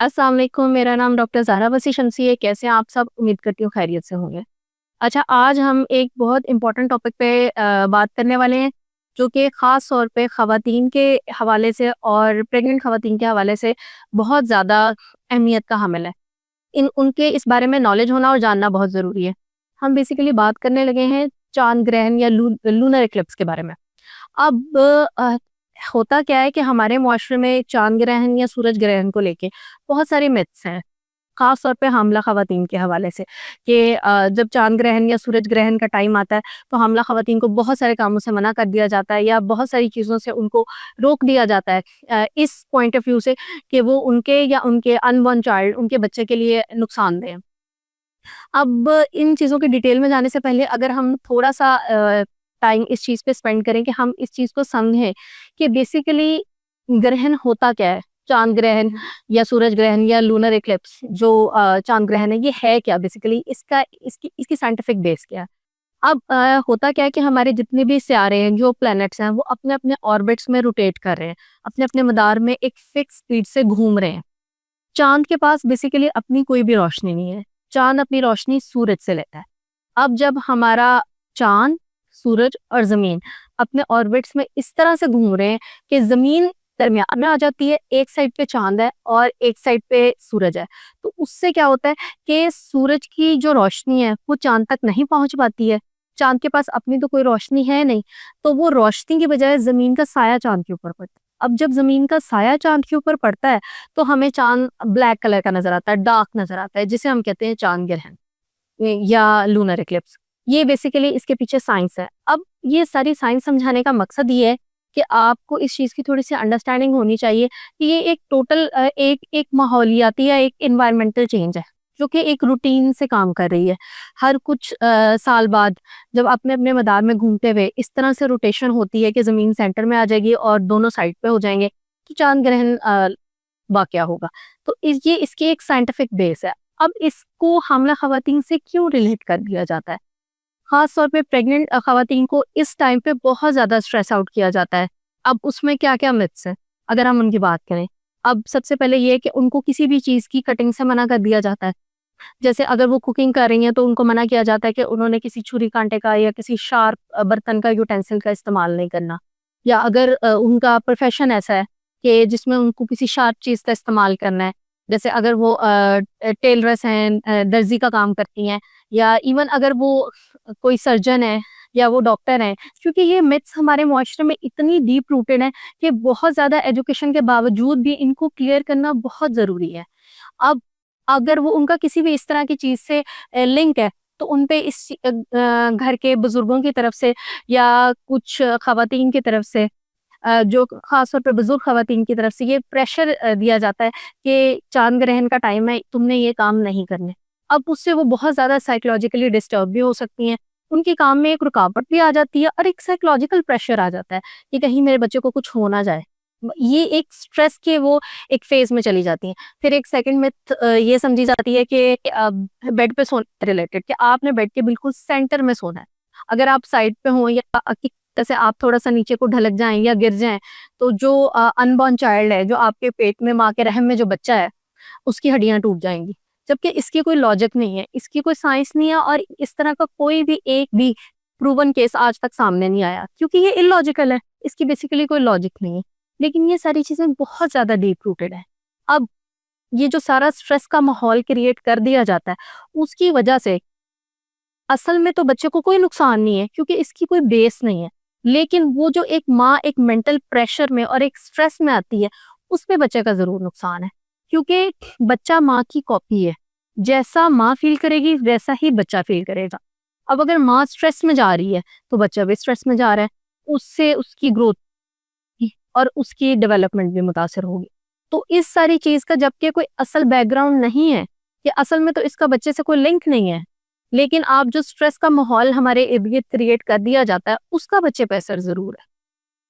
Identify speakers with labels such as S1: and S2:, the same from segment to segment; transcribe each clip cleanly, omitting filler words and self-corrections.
S1: السلام علیکم، میرا نام ڈاکٹر زہرا وسیع شمسی ہے۔ کیسے ہیں آپ سب؟ امید کرتی ہوں خیریت سے ہوں گے۔ اچھا، آج ہم ایک بہت امپورٹنٹ ٹاپک پہ بات کرنے والے ہیں، جو کہ خاص طور پہ خواتین کے حوالے سے اور پریگننٹ خواتین کے حوالے سے بہت زیادہ اہمیت کا حامل ہے۔ ان کے اس بارے میں نالج ہونا اور جاننا بہت ضروری ہے۔ ہم بیسیکلی بات کرنے لگے ہیں چاند گرہن یا لونر ایکلپس کے بارے میں۔ اب ہوتا کیا ہے کہ ہمارے معاشرے میں چاند گرہن یا سورج گرہن کو لے کے بہت سارے متس ہیں، خاص طور پہ حاملہ خواتین کے حوالے سے، کہ جب چاند گرہن یا سورج گرہن کا ٹائم آتا ہے تو حاملہ خواتین کو بہت سارے کاموں سے منع کر دیا جاتا ہے، یا بہت ساری چیزوں سے ان کو روک دیا جاتا ہے، اس پوائنٹ آف ویو سے کہ وہ ان کے یا ان کے ان بورن چائلڈ، ان کے بچے کے لیے نقصان دہ ہیں۔ اب ان چیزوں کی ڈیٹیل میں جانے سے پہلے اگر ہم تھوڑا سا ٹائم اس چیز پہ اسپینڈ کریں کہ ہم اس چیز کو سمجھیں کہ بیسیکلی گرہن ہوتا کیا ہے، چاند گرہن یا سورج گرہن یا لونر ایکلپس جو چاند گرہن ہے، یہ ہے کیا بیسیکلی، اس کی سائنٹیفک بیس کیا ہے۔ اب ہوتا کیا ہے کہ ہمارے جتنے بھی سیارے ہیں، جو پلینٹس ہیں، وہ اپنے اپنے آربٹس میں روٹیٹ کر رہے ہیں، اپنے اپنے مدار میں ایک فکس سپیڈ سے گھوم رہے ہیں۔ چاند کے پاس بیسیکلی اپنی کوئی بھی روشنی نہیں ہے، چاند اپنی روشنی سورج سے لیتا ہے۔ اب جب ہمارا چاند، سورج اور زمین اپنے آربٹس میں اس طرح سے گھوم رہے ہیں کہ زمین درمیان میں آ جاتی ہے، ایک سائڈ پہ چاند ہے اور ایک سائڈ پہ سورج ہے، تو اس سے کیا ہوتا ہے کہ سورج کی جو روشنی ہے وہ چاند تک نہیں پہنچ پاتی ہے۔ چاند کے پاس اپنی تو کوئی روشنی ہے نہیں، تو وہ روشنی کی بجائے زمین کا سایہ چاند کے اوپر پڑتا ہے۔ اب جب زمین کا سایہ چاند کے اوپر پڑتا ہے تو ہمیں چاند بلیک کلر کا نظر آتا ہے، ڈارک نظر آتا ہے، جسے ہم کہتے ہیں چاند گرہن یا لونر ایکلپس۔ یہ بیسیکلی اس کے پیچھے سائنس ہے۔ اب یہ ساری سائنس سمجھانے کا مقصد یہ ہے کہ آپ کو اس چیز کی تھوڑی سی انڈرسٹینڈنگ ہونی چاہیے کہ یہ ایک ٹوٹل ایک ماحولیاتی یا ایک انوائرمنٹل چینج ہے، جو کہ ایک روٹین سے کام کر رہی ہے۔ ہر کچھ سال بعد جب اپنے اپنے مدار میں گھومتے ہوئے اس طرح سے روٹیشن ہوتی ہے کہ زمین سینٹر میں آ جائے گی اور دونوں سائڈ پہ ہو جائیں گے، تو چاند گرہن واقعہ ہوگا۔ تو یہ اس کی ایک سائنٹیفک بیس ہے۔ اب اس کو حاملہ خواتین سے کیوں ریلیٹ کر دیا جاتا ہے؟ خاص طور پہ پریگننٹ خواتین کو اس ٹائم پہ بہت زیادہ اسٹریس آؤٹ کیا جاتا ہے۔ اب اس میں کیا کیا متس ہیں اگر ہم ان کی بات کریں؟ اب سب سے پہلے یہ کہ ان کو کسی بھی چیز کی کٹنگ سے منع کر دیا جاتا ہے۔ جیسے اگر وہ کوکنگ کر رہی ہیں تو ان کو منع کیا جاتا ہے کہ انہوں نے کسی چھری کانٹے کا یا کسی شارپ برتن کا یوٹینسل کا استعمال نہیں کرنا، یا اگر ان کا پروفیشن ایسا ہے کہ جس میں ان کو کسی شارپ چیز کا استعمال کرنا ہے، جیسے اگر وہ ٹیلرس ہیں، درزی کا کام کرتی ہیں، یا ایون اگر وہ کوئی سرجن ہے یا وہ ڈاکٹر ہیں، کیونکہ یہ متس ہمارے معاشرے میں اتنی ڈیپ روٹڈ ہیں کہ بہت زیادہ ایجوکیشن کے باوجود بھی ان کو کلیئر کرنا بہت ضروری ہے۔ اب اگر وہ ان کا کسی بھی اس طرح کی چیز سے لنک ہے تو ان پہ اس گھر کے بزرگوں کی طرف سے یا کچھ خواتین کی طرف سے، جو خاص طور پہ بزرگ خواتین کی طرف سے یہ پریشر دیا جاتا ہے کہ چاند گرہن کا ٹائم ہے، تم نے یہ کام نہیں کرنے۔ اب اس سے وہ بہت زیادہ سائیکولوجیکلی ڈسٹرب بھی ہو سکتی ہیں، ان کے کام میں ایک رکاوٹ بھی آ جاتی ہے، اور ایک سائیکولوجیکل پریشر آ جاتا ہے کہ کہیں میرے بچے کو کچھ ہو نہ جائے۔ یہ ایک سٹریس کے وہ ایک فیز میں چلی جاتی ہیں۔ پھر ایک سیکنڈ میں یہ سمجھی جاتی ہے کہ بیڈ پہ سونے ریلیٹڈ، کہ آپ نے بیڈ کے بالکل سینٹر میں سونا ہے۔ اگر آپ سائڈ پہ ہوں یا جیسے آپ تھوڑا سا نیچے کو ڈھلک جائیں یا گر جائیں تو جو ان بورن چائلڈ ہے، جو آپ کے پیٹ میں، ماں کے رحم میں جو بچہ ہے، اس کی ہڈیاں ٹوٹ جائیں گی، جبکہ اس کی کوئی لاجک نہیں ہے، اس کی کوئی سائنس نہیں ہے، اور اس طرح کا کوئی بھی ایک بھی پروون کیس آج تک سامنے نہیں آیا، کیونکہ یہ ان لاجیکل ہے، اس کی بیسیکلی کوئی لاجک نہیں ہے۔ لیکن یہ ساری چیزیں بہت زیادہ ڈیپ روٹڈ ہیں۔ اب یہ جو سارا سٹریس کا ماحول کریٹ کر دیا جاتا ہے، اس کی وجہ سے اصل میں تو بچے کو کوئی نقصان نہیں ہے، کیونکہ اس کی کوئی بیس نہیں ہے، لیکن وہ جو ایک ماں ایک مینٹل پریشر میں اور ایک سٹریس میں آتی ہے، اس پہ بچے کا ضرور نقصان ہے، کیونکہ بچہ ماں کی کاپی ہے، جیسا ماں فیل کرے گی ویسا ہی بچہ فیل کرے گا۔ اب اگر ماں سٹریس میں جا رہی ہے تو بچہ بھی سٹریس میں جا رہا ہے، اس سے اس کی گروتھ اور اس کی ڈیولپمنٹ بھی متاثر ہوگی۔ تو اس ساری چیز کا جبکہ کوئی اصل بیک گراؤنڈ نہیں ہے، کہ اصل میں تو اس کا بچے سے کوئی لنک نہیں ہے، لیکن آپ جو سٹریس کا ماحول ہمارے ارد گرد کریٹ کر دیا جاتا ہے، اس کا بچے پہ اثر ضرور ہے۔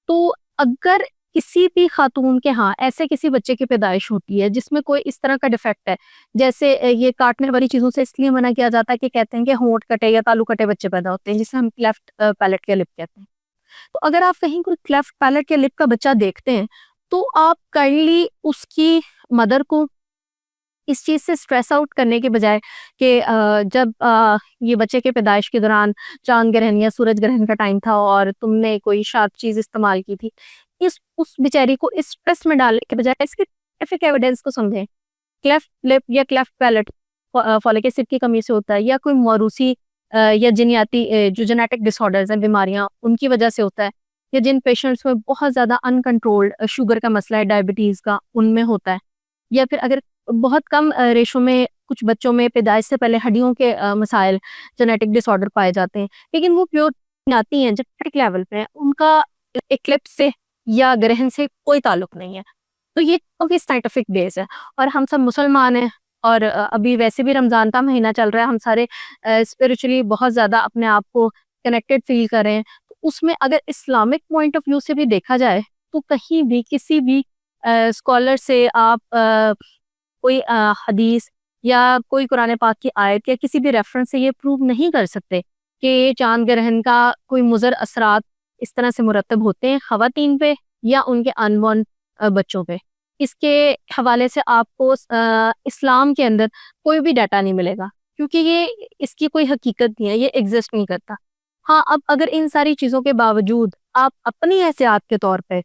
S1: تو اگر کسی بھی خاتون کے ہاں ایسے کسی بچے کی پیدائش ہوتی ہے جس میں کوئی اس طرح کا ڈیفیکٹ ہے، جیسے یہ کاٹنے والی چیزوں سے اس لیے منع کیا جاتا ہے کہ کہتے ہیں کہ ہونٹ کٹے یا تالو کٹے بچے پیدا ہوتے ہیں، جسے ہم کلیفٹ پیلٹ کے لپ کہتے ہیں۔ تو اگر آپ کہیں کوئی کلیفٹ پیلٹ کے لپ کا بچہ دیکھتے ہیں تو آپ کائنڈلی اس کی مدر کو اس چیز سے اسٹریس آؤٹ کرنے کے بجائے کہ جب یہ بچے کے پیدائش کے دوران چاند گرہن یا سورج گرہن کا ٹائم تھا اور تم نے کوئی شارپ چیز استعمال کی تھی، اس بیچاری کو اس اسٹریس میں ڈالنے کے بجائے اس کے سائنٹیفک ایویڈنس کو سمجھیں. کلیفٹ لپ یا کلیفٹ پیلٹ فولک ایسڈ کی کمی سے ہوتا ہے، یا کوئی موروثی یا جینیاتی جو جینیٹک ڈس آرڈرز ہیں، بیماریاں، ان کی وجہ سے ہوتا ہے، یا جن پیشنٹس میں بہت زیادہ انکنٹرولڈ شوگر کا مسئلہ ہے، ڈائبٹیز کا، ان میں ہوتا ہے. یا پھر اگر بہت کم ریشو میں کچھ بچوں میں پیدائش سے پہلے ہڈیوں کے مسائل، جینیٹک ڈس آرڈر پائے جاتے ہیں، لیکن وہ پیور آتی ہیں جینیٹک لیول پہ، ان کا ایکلپس سے یا گرہن سے کوئی تعلق نہیں ہے. تو یہ سائنٹیفک بیس ہے. اور ہم سب مسلمان ہیں، اور ابھی ویسے بھی رمضان کا مہینہ چل رہا ہے، ہم سارے اسپرچولی بہت زیادہ اپنے آپ کو کنیکٹڈ فیل کر رہے ہیں. اس میں اگر اسلامک پوائنٹ آف ویو سے بھی دیکھا جائے تو کہیں بھی کسی بھی اسکالر سے آپ کوئی حدیث یا کوئی قرآن پاک کی آیت یا کسی بھی ریفرنس سے یہ پروو نہیں کر سکتے کہ چاند گرہن کا کوئی مضر اثرات اس طرح سے مرتب ہوتے ہیں خواتین پہ یا ان کے انبورن بچوں پہ. اس کے حوالے سے آپ کو اسلام کے اندر کوئی بھی ڈیٹا نہیں ملے گا، کیونکہ یہ اس کی کوئی حقیقت نہیں ہے، یہ ایگزسٹ نہیں کرتا. ہاں، اب اگر ان ساری چیزوں کے باوجود آپ اپنی احتیاط کے طور پہ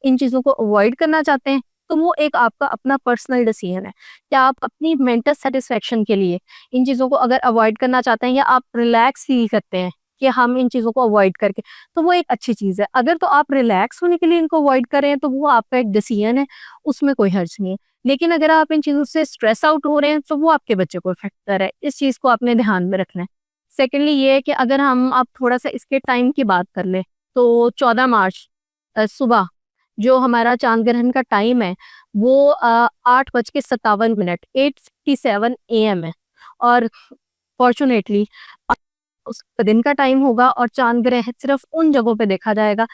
S1: ان چیزوں کو اوائڈ کرنا چاہتے ہیں تو وہ ایک آپ کا اپنا پرسنل ڈیسیژن ہے کہ آپ اپنی مینٹل سیٹسفیکشن کے لیے ان چیزوں کو اگر اوائڈ کرنا چاہتے ہیں، یا آپ ریلیکس فیل کرتے ہیں کہ ہم ان چیزوں کو اوائڈ کر کے، تو وہ ایک اچھی چیز ہے. اگر تو آپ ریلیکس ہونے کے لیے ان کو اوائڈ کریں تو وہ آپ کا ایک ڈیسیژن ہے، اس میں کوئی حرج نہیں ہے. لیکن اگر آپ ان چیزوں سے اسٹریس آؤٹ ہو رہے ہیں تو وہ آپ کے بچے کو افیکٹ کر رہا ہے. اس چیز کو آپ نے دھیان میں رکھنا ہے. سیکنڈلی یہ ہے کہ اگر ہم آپ تھوڑا سا اس کے ٹائم کی بات کر لیں تو 14 مارچ صبح جو ہمارا چاند گرہن کا ٹائم ہے وہ 8:57 8:57 AM ہے. اور فارچونیٹلی اس دن کا ٹائم ہوگا، اور چاند گرہن صرف ان جگہوں پہ دیکھا جائے گا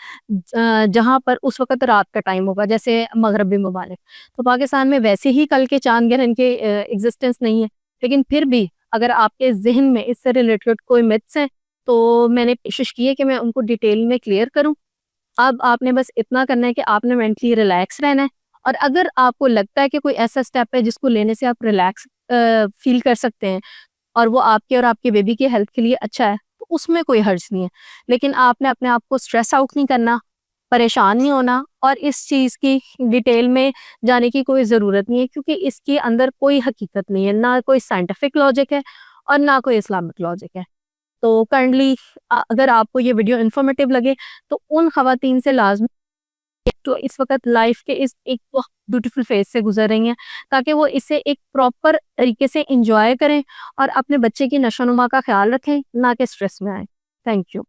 S1: جہاں پر اس وقت رات کا ٹائم ہوگا، جیسے مغربی ممالک. تو پاکستان میں ویسے ہی کل کے چاند گرہن کے ایگزسٹنس نہیں ہے، لیکن پھر بھی اگر آپ کے ذہن میں اس سے ریلیٹڈ کوئی متس ہیں تو میں نے کوشش کی ہے کہ میں ان کو ڈیٹیل میں کلیئر کروں. اب آپ نے بس اتنا کرنا ہے کہ آپ نے مینٹلی ریلیکس رہنا ہے، اور اگر آپ کو لگتا ہے کہ کوئی ایسا سٹیپ ہے جس کو لینے سے آپ ریلیکس فیل کر سکتے ہیں اور وہ آپ کے اور آپ کے بیبی کی ہیلتھ کے لیے اچھا ہے، تو اس میں کوئی حرج نہیں ہے. لیکن آپ نے اپنے آپ کو اسٹریس آؤٹ نہیں کرنا، پریشان نہیں ہونا، اور اس چیز کی ڈیٹیل میں جانے کی کوئی ضرورت نہیں ہے، کیونکہ اس کے اندر کوئی حقیقت نہیں ہے، نہ کوئی سائنٹیفک لاجک ہے اور نہ کوئی اسلامک لاجک ہے. تو کرنٹلی اگر آپ کو یہ ویڈیو انفارمیٹیو لگے تو ان خواتین سے لازمی تو اس وقت لائف کے اس ایک بہت بیوٹیفل فیز سے گزر رہی ہیں، تاکہ وہ اسے ایک پراپر طریقے سے انجوائے کریں اور اپنے بچے کی نشو و نما کا خیال رکھیں، نہ کہ اسٹریس میں آئیں. Thank you.